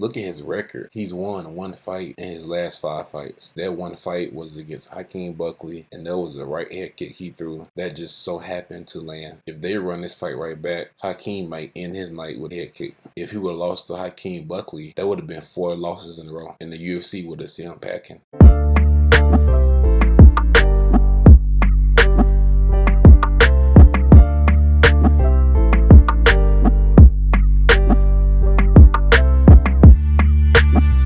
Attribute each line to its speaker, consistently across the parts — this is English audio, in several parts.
Speaker 1: Look at his record. He's won one fight in his last 5 fights. That one fight was against Hakeem Buckley, and that was a right head kick he threw that just so happened to land. If they run this fight right back, Hakeem might end his night with a head kick. If he would have lost to Hakeem Buckley, that would have been 4 losses in a row, and the UFC would have seen him packing.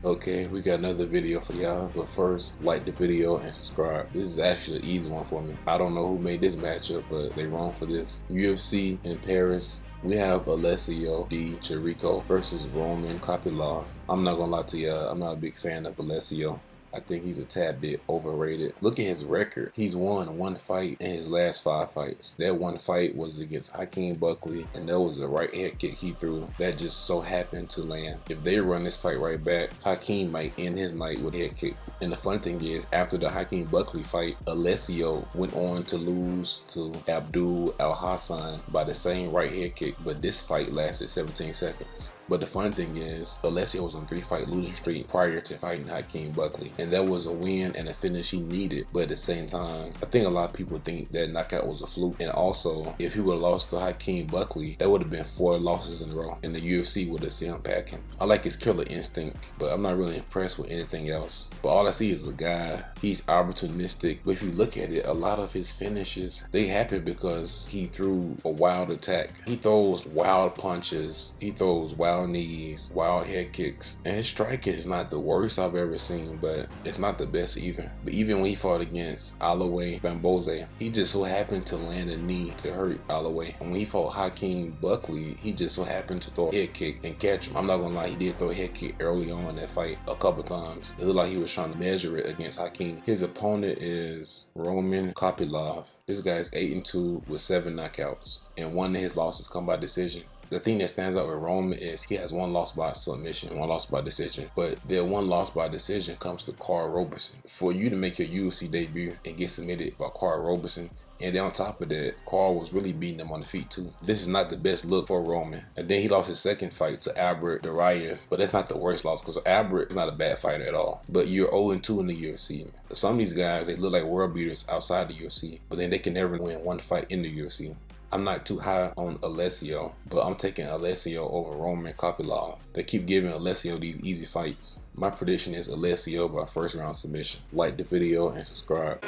Speaker 1: Okay, we got another video for y'all, but first, like the video and subscribe. This is actually an easy one for me. I don't know who made this matchup, but they wrong for this. UFC in Paris. We have Alessio D. Chirico versus Roman Kopylov. I'm not gonna lie to y'all, I'm not a big fan of Alessio. I think he's a tad bit overrated. Look at his record. He's won one fight in his last 5 fights. That one fight was against Hakeem Buckley, and that was a right head kick he threw that just so happened to land. If they run this fight right back, Hakeem might end his night with a head kick. And the funny thing is, after the Hakeem Buckley fight, Alessio went on to lose to Abdul Al-Hassan by the same right head kick, but this fight lasted 17 seconds. But the funny thing is, Alessio was on 3-fight losing streak prior to fighting Hakeem Buckley. And that was a win and a finish he needed. But at the same time, I think a lot of people think that knockout was a fluke. And also, if he would have lost to Hakeem Buckley, that would have been 4 losses in a row. And the UFC would have seen him packing. I like his killer instinct, but I'm not really impressed with anything else. But all I see is a guy, he's opportunistic. But if you look at it, a lot of his finishes, they happen because he threw a wild attack. He throws wild punches. He throws wild knees, wild head kicks, and his striking is not the worst I've ever seen, but it's not the best either. But even when he fought against Aloe Bamboze, he just so happened to land a knee to hurt Aloe. And when he fought Hakeem Buckley, he just so happened to throw a head kick and catch him. I'm not gonna lie, he did throw a head kick early on in that fight a couple times. It looked like he was trying to measure it against Hakeem. His opponent is Roman Kopylov. This guy's 8-2 with 7 knockouts, and one of his losses come by decision. The thing that stands out with Roman is he has 1 loss by submission, 1 loss by decision. But that 1 loss by decision comes to Carl Roberson. For you to make your UFC debut and get submitted by Carl Roberson, and then on top of that, Carl was really beating him on the feet too. This is not the best look for Roman. And then he lost his second fight to Albert Duraev, but that's not the worst loss because Albert is not a bad fighter at all. But you're 0-2 in the UFC. Some of these guys, they look like world beaters outside the UFC, but then they can never win 1 fight in the UFC. I'm not too high on Alessio, but I'm taking Alessio over Roman Kopylov. They keep giving Alessio these easy fights. My prediction is Alessio by 1st round submission. Like the video and subscribe.